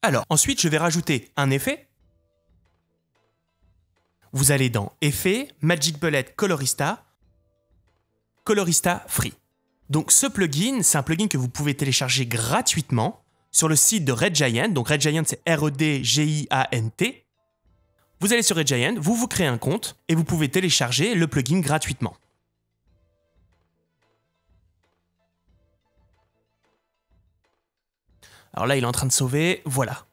Alors, ensuite, je vais rajouter un effet. Vous allez dans Effets, Magic Bullet Colorista, Colorista Free. Donc ce plugin, c'est un plugin que vous pouvez télécharger gratuitement sur le site de Red Giant. Donc Red Giant, c'est R-E-D-G-I-A-N-T. Vous allez sur Red Giant, vous vous créez un compte et vous pouvez télécharger le plugin gratuitement. Alors là, il est en train de sauver, voilà.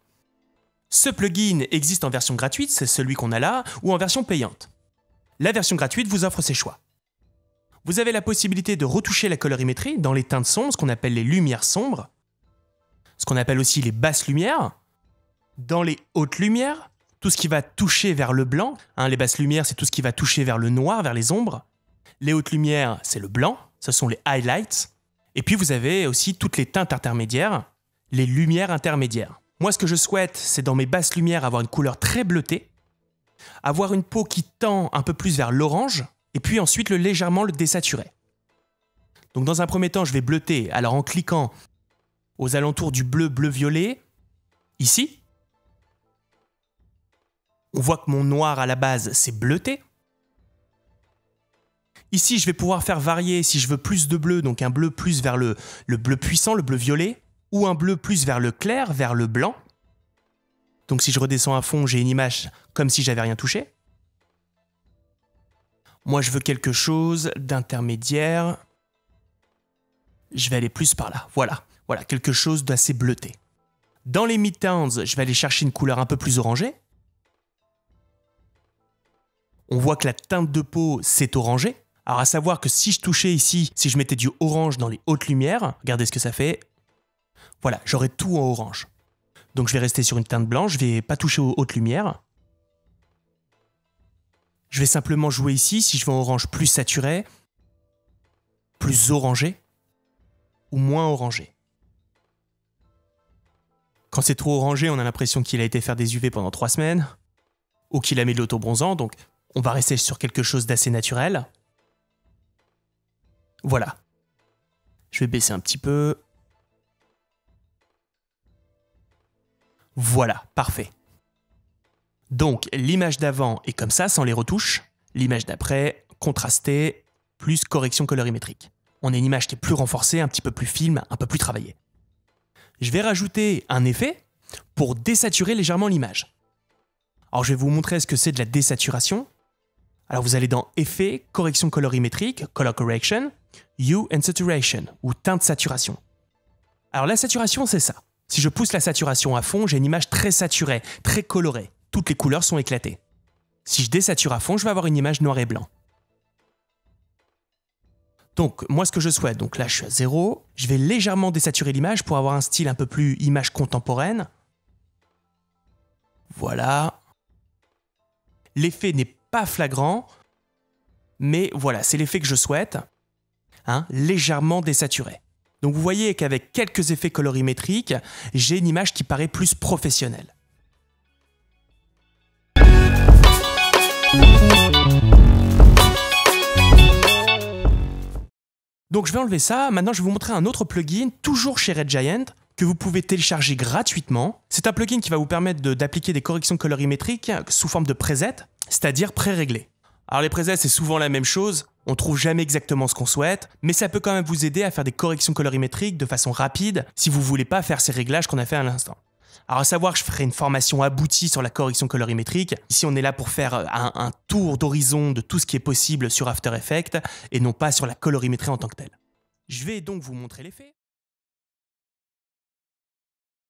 Ce plugin existe en version gratuite, c'est celui qu'on a là, ou en version payante. La version gratuite vous offre ses choix. Vous avez la possibilité de retoucher la colorimétrie dans les teintes sombres, ce qu'on appelle les lumières sombres, ce qu'on appelle aussi les basses lumières, dans les hautes lumières, tout ce qui va toucher vers le blanc. Les basses lumières, c'est tout ce qui va toucher vers le noir, vers les ombres. Les hautes lumières, c'est le blanc, ce sont les highlights. Et puis vous avez aussi toutes les teintes intermédiaires, les lumières intermédiaires. Moi, ce que je souhaite, c'est dans mes basses lumières avoir une couleur très bleutée, avoir une peau qui tend un peu plus vers l'orange, et puis ensuite légèrement le désaturer. Donc dans un premier temps, je vais bleuter, alors en cliquant aux alentours du bleu, bleu-violet, ici. On voit que mon noir à la base, c'est bleuté. Ici, je vais pouvoir faire varier si je veux plus de bleu, donc un bleu plus vers le bleu puissant, le bleu-violet, ou un bleu plus vers le clair, vers le blanc. Donc si je redescends à fond, j'ai une image comme si j'avais rien touché. Moi, je veux quelque chose d'intermédiaire. Je vais aller plus par là. Voilà, quelque chose d'assez bleuté. Dans les midtones, je vais aller chercher une couleur un peu plus orangée. On voit que la teinte de peau, c'est orangé. Alors à savoir que si je touchais ici, si je mettais du orange dans les hautes lumières, regardez ce que ça fait. Voilà, j'aurai tout en orange. Donc je vais rester sur une teinte blanche, je ne vais pas toucher aux hautes lumières. Je vais simplement jouer ici, si je veux en orange plus saturé, plus orangé, ou moins orangé. Quand c'est trop orangé, on a l'impression qu'il a été faire des UV pendant 3 semaines, ou qu'il a mis de l'autobronzant, donc on va rester sur quelque chose d'assez naturel. Voilà. Je vais baisser un petit peu. Voilà, parfait. Donc, l'image d'avant est comme ça, sans les retouches. L'image d'après, contrastée, plus correction colorimétrique. On a une image qui est plus renforcée, un petit peu plus film, un peu plus travaillée. Je vais rajouter un effet pour désaturer légèrement l'image. Alors, je vais vous montrer ce que c'est de la désaturation. Alors, vous allez dans Effets, Correction colorimétrique, Color Correction, Hue and Saturation, ou teinte saturation. Alors, la saturation, c'est ça. Si je pousse la saturation à fond, j'ai une image très saturée, très colorée. Toutes les couleurs sont éclatées. Si je désature à fond, je vais avoir une image noir et blanc. Donc, moi, ce que je souhaite, donc là, je suis à 0. Je vais légèrement désaturer l'image pour avoir un style un peu plus image contemporaine. Voilà. L'effet n'est pas flagrant, mais voilà, c'est l'effet que je souhaite. Légèrement désaturé. Donc vous voyez qu'avec quelques effets colorimétriques, j'ai une image qui paraît plus professionnelle. Donc je vais enlever ça, maintenant je vais vous montrer un autre plugin, toujours chez Red Giant, que vous pouvez télécharger gratuitement. C'est un plugin qui va vous permettre d'appliquer des corrections colorimétriques sous forme de presets, c'est-à-dire pré-réglés. Alors les presets, c'est souvent la même chose, on trouve jamais exactement ce qu'on souhaite, mais ça peut quand même vous aider à faire des corrections colorimétriques de façon rapide si vous voulez pas faire ces réglages qu'on a fait à l'instant. Alors à savoir que je ferai une formation aboutie sur la correction colorimétrique. Ici on est là pour faire un tour d'horizon de tout ce qui est possible sur After Effects et non pas sur la colorimétrie en tant que telle. Je vais donc vous montrer l'effet.